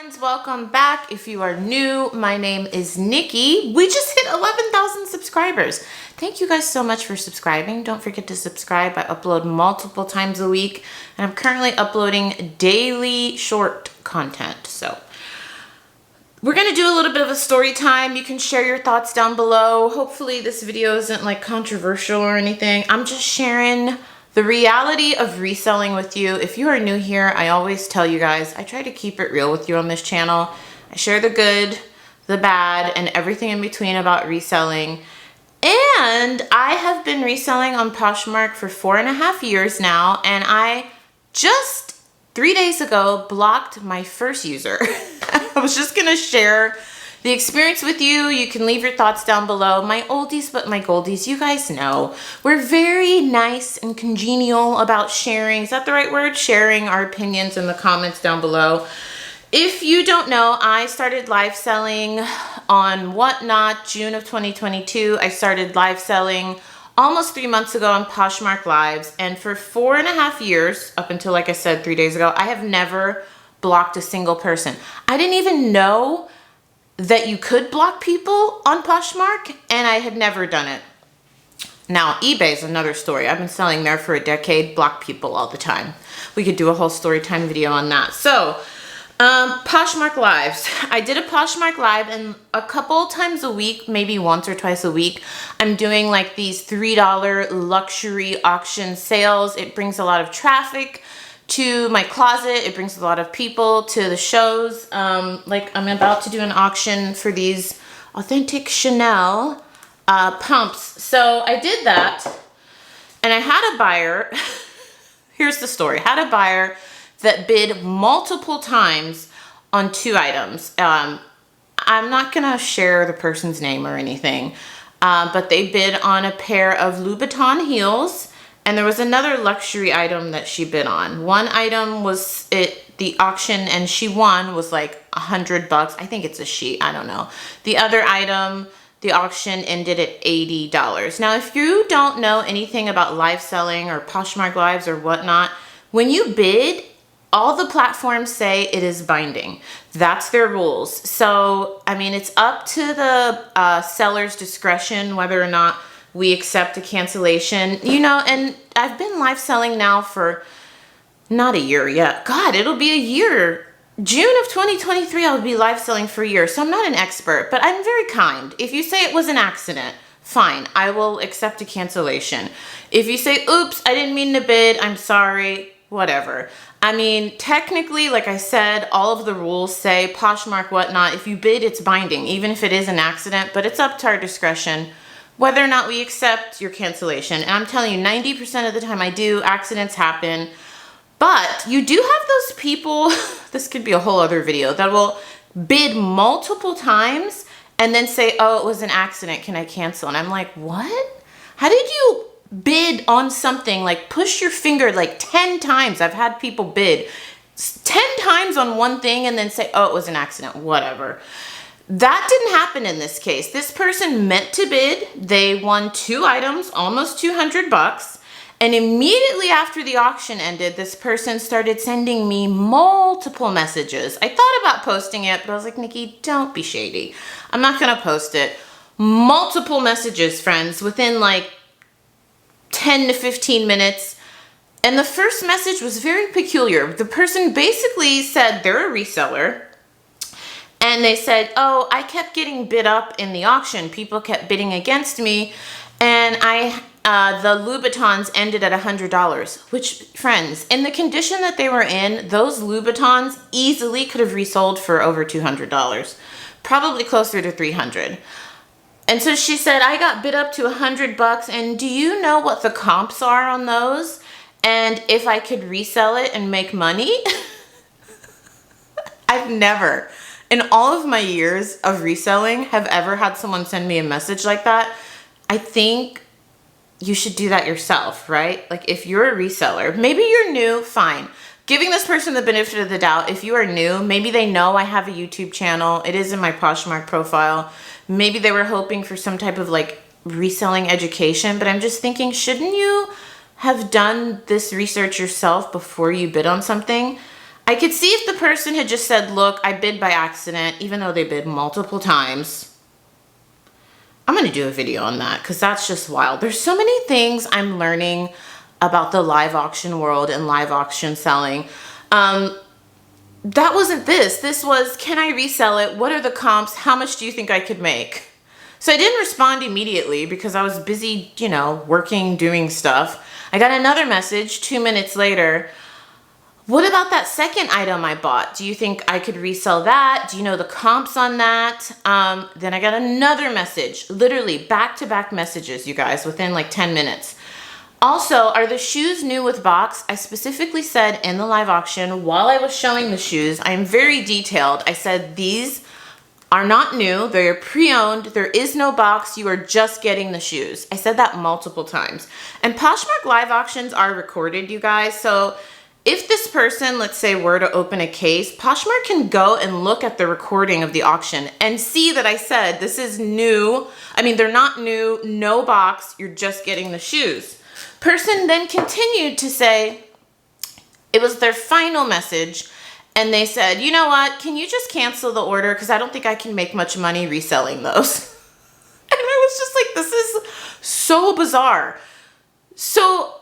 friends, welcome back. If you are new, my name is Nikki. We just hit 11,000 subscribers. Thank you guys so much for subscribing. Don't forget to subscribe. I upload multiple times a week and I'm currently uploading daily short content. So we're gonna do a little bit of a story time. You can share your thoughts down below. Hopefully this video isn't like controversial or anything. I'm just sharing the reality of reselling with you. If you are new here, I always tell you guys, I try to keep it real with you on this channel. I share the good, the bad, and everything in between about reselling. And I have been reselling on Poshmark for 4.5 years now, and I just 3 days ago blocked my first user. I was just gonna share the experience with you. You can leave your thoughts down below. My oldies but my goldies, you guys know we're very nice and congenial about sharing. Is that the right word? Sharing our opinions in the comments down below. If you don't know, I started live selling on Whatnot, June of 2022. I started live selling almost 3 months ago on Poshmark Lives. And for 4.5 years, up until, like I said, 3 days ago, I have never blocked a single person. I didn't even know that you could block people on Poshmark, and I had never done it. Now, eBay is another story. I've been selling there for a decade, block people all the time. We could do a whole story time video on that. So, Poshmark Lives. I did a Poshmark Live, and a couple times a week, maybe once or twice a week, I'm doing like these $3 luxury auction sales. It brings a lot of traffic to my closet. It brings a lot of people to the shows. Like I'm about to do an auction for these authentic Chanel pumps. So I did that, and I had a buyer. Here's the story. Had a buyer that bid multiple times on 2 items. I'm not gonna share the person's name or anything, but they bid on a pair of Louboutin heels. And there was another luxury item that she bid on. One item was the auction, and she won, was like $100. I think it's a she, I don't know. The other item, the auction ended at $80. Now, if you don't know anything about live selling or Poshmark Lives or whatnot, when you bid, all the platforms say it is binding. That's their rules. So, I mean, it's up to the seller's discretion whether or not we accept a cancellation, you know. And I've been live selling now for not a year yet. God, it'll be a year. June of 2023, I'll be live selling for a year. So I'm not an expert, but I'm very kind. If you say it was an accident, fine, I will accept a cancellation. If you say, oops, I didn't mean to bid, I'm sorry, whatever. I mean, technically, like I said, all of the rules say Poshmark, whatnot, if you bid, it's binding, even if it is an accident, but it's up to our discretion whether or not we accept your cancellation. And I'm telling you, 90% of the time I do, accidents happen. But you do have those people, this could be a whole other video, that will bid multiple times and then say, oh, it was an accident, can I cancel? And I'm like, what? How did you bid on something, like push your finger like 10 times? I've had people bid 10 times on one thing and then say, oh, it was an accident, whatever. That didn't happen in this case. This person meant to bid. They won 2 items, almost $200. And immediately after the auction ended, this person started sending me multiple messages. I thought about posting it, but I was like, Nikki, don't be shady. I'm not gonna post it. Multiple messages, friends, within like 10 to 15 minutes. And the first message was very peculiar. The person basically said they're a reseller. And they said, oh, I kept getting bid up in the auction. People kept bidding against me. And the Louboutins ended at $100, which, friends, in the condition that they were in, those Louboutins easily could have resold for over $200, probably closer to $300. And so she said, I got bid up to $100, and do you know what the comps are on those? And if I could resell it and make money? I've never, in all of my years of reselling, have ever had someone send me a message like that. I think you should do that yourself, right? Like if you're a reseller, maybe you're new, fine. Giving this person the benefit of the doubt. If you are new, maybe they know I have a YouTube channel. It is in my Poshmark profile. Maybe they were hoping for some type of like reselling education, but I'm just thinking, shouldn't you have done this research yourself before you bid on something? I could see if the person had just said, look, I bid by accident, even though they bid multiple times. I'm going to do a video on that because that's just wild. There's so many things I'm learning about the live auction world and live auction selling. That wasn't this. This was, can I resell it? What are the comps? How much do you think I could make? So I didn't respond immediately because I was busy, you know, working, doing stuff. I got another message 2 minutes later. What about that second item I bought? Do you think I could resell that? Do you know the comps on that? Then I got another message, literally back-to-back messages, you guys, within like 10 minutes. Also, are the shoes new with box? I specifically said in the live auction while I was showing the shoes, I am very detailed. I said these are not new, they're pre-owned, there is no box, you are just getting the shoes. I said that multiple times. And Poshmark live auctions are recorded, you guys, so if this person, let's say, were to open a case, Poshmark can go and look at the recording of the auction and see that I said, this is new. I mean, they're not new, no box, you're just getting the shoes. Person then continued to say, it was their final message, and they said, you know what, can you just cancel the order? Because I don't think I can make much money reselling those. And I was just like, this is so bizarre. So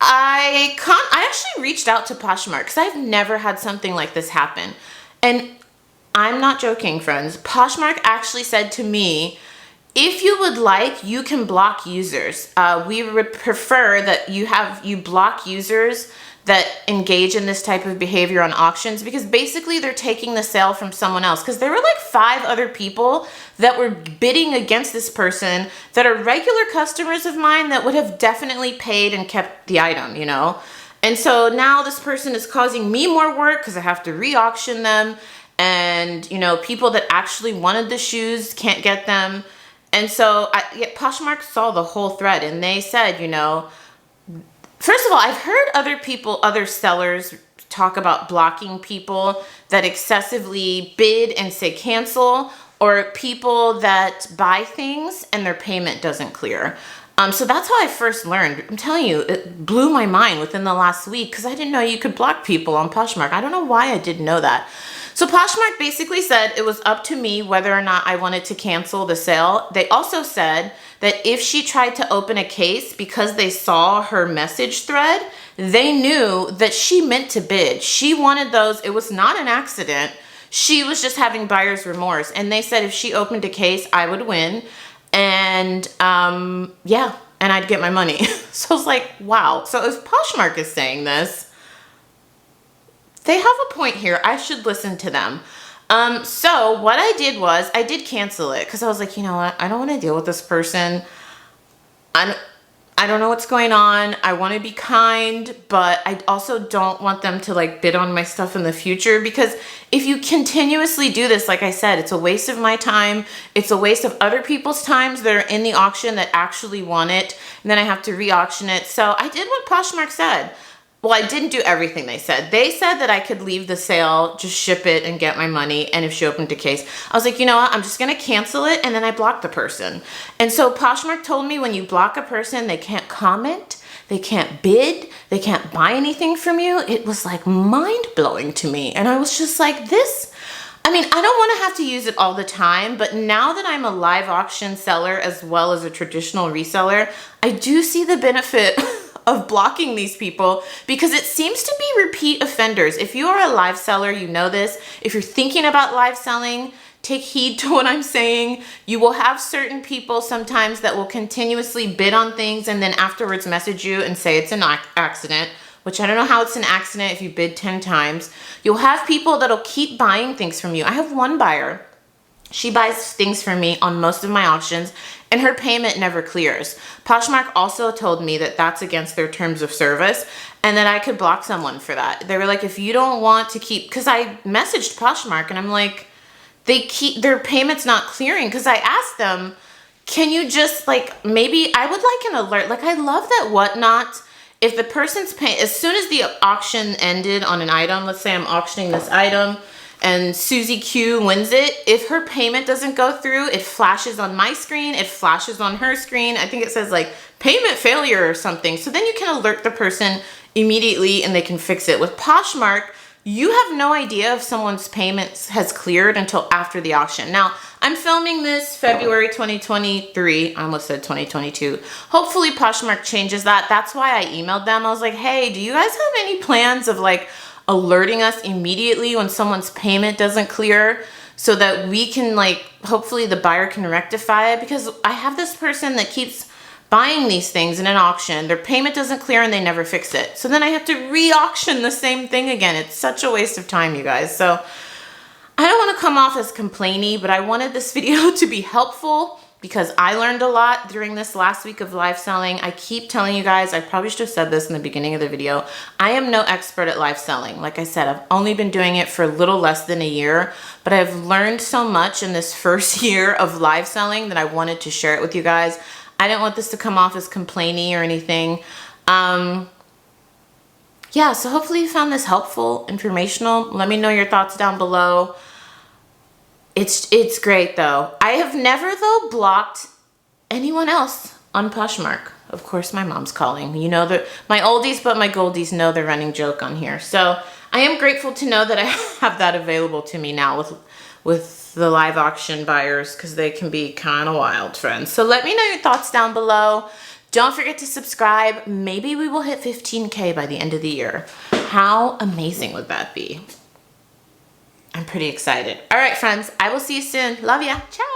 I actually reached out to Poshmark because I've never had something like this happen. And I'm not joking, friends. Poshmark actually said to me, if you would like, you can block users. We would prefer that you block users that engage in this type of behavior on auctions, because basically they're taking the sale from someone else. Because there were like 5 other people that were bidding against this person that are regular customers of mine that would have definitely paid and kept the item, you know? And so now this person is causing me more work because I have to re-auction them, and you know, people that actually wanted the shoes can't get them. And so Poshmark saw the whole thread, and they said, you know, first of all, I've heard other sellers talk about blocking people that excessively bid and say cancel, or people that buy things and their payment doesn't clear. So that's how I first learned. I'm telling you, it blew my mind within the last week because I didn't know you could block people on Poshmark. I don't know why I didn't know that. So Poshmark basically said it was up to me whether or not I wanted to cancel the sale. They also said that if she tried to open a case, because they saw her message thread, they knew that she meant to bid. She wanted those. It was not an accident. She was just having buyer's remorse. And they said if she opened a case, I would win. And yeah, and I'd get my money. So I was like, wow. So if Poshmark is saying this, they have a point here. I should listen to them. So what I did was I did cancel it because I was like, you know what? I don't want to deal with this person. I don't know what's going on. I want to be kind, but I also don't want them to like bid on my stuff in the future, because if you continuously do this, like I said, it's a waste of my time. It's a waste of other people's times that are in the auction that actually want it. And then I have to re-auction it. So I did what Poshmark said. Well, I didn't do everything they said. They said that I could leave the sale, just ship it and get my money. And if she opened a case, I was like, you know what? I'm just going to cancel it. And then I blocked the person. And so Poshmark told me when you block a person, they can't comment, they can't bid, they can't buy anything from you. It was like mind blowing to me. And I was just like, this, I mean, I don't want to have to use it all the time, but now that I'm a live auction seller as well as a traditional reseller, I do see the benefit of blocking these people, because it seems to be repeat offenders. If you are a live seller, you know this. If you're thinking about live selling, take heed to what I'm saying. You will have certain people sometimes that will continuously bid on things and then afterwards message you and say it's an accident, which I don't know how it's an accident if you bid 10 times. You'll have people that'll keep buying things from you. I have one buyer. She buys things from me on most of my auctions, and her payment never clears. Poshmark also told me that that's against their terms of service and that I could block someone for that. They were like, if you don't want to keep, because I messaged Poshmark and I'm like, their payment's not clearing, because I asked them, can you just like, maybe I would like an alert. Like, I love that Whatnot, if the person's paying, as soon as the auction ended on an item, let's say I'm auctioning this item, and Susie Q wins it, if her payment doesn't go through, it flashes on my screen, it flashes on her screen. I think it says like payment failure or something. So then you can alert the person immediately and they can fix it. With Poshmark, you have no idea if someone's payments has cleared until after the auction. Now, I'm filming this February 2023. I almost said 2022. Hopefully Poshmark changes that. That's why I emailed them. I was like, hey, do you guys have any plans of like alerting us immediately when someone's payment doesn't clear so that we can like, hopefully the buyer can rectify it? Because I have this person that keeps buying these things in an auction, their payment doesn't clear and they never fix it. So then I have to re-auction the same thing again. It's such a waste of time, you guys. So I don't want to come off as complainy, but I wanted this video to be helpful because I learned a lot during this last week of live selling. I keep telling you guys, I probably should have said this in the beginning of the video, I am no expert at live selling. Like I said, I've only been doing it for a little less than a year, but I've learned so much in this first year of live selling that I wanted to share it with you guys. I didn't want this to come off as complainy or anything. Yeah, so hopefully you found this helpful, informational. Let me know your thoughts down below. It's great though. I have never though blocked anyone else on Poshmark. Of course, my mom's calling. You know, my oldies but my goldies know the running joke on here. So I am grateful to know that I have that available to me now with the live auction buyers, because they can be kind of wild, friends. So let me know your thoughts down below. Don't forget to subscribe. Maybe we will hit 15K by the end of the year. How amazing would that be? I'm pretty excited. All right, friends, I will see you soon. Love ya. Ciao.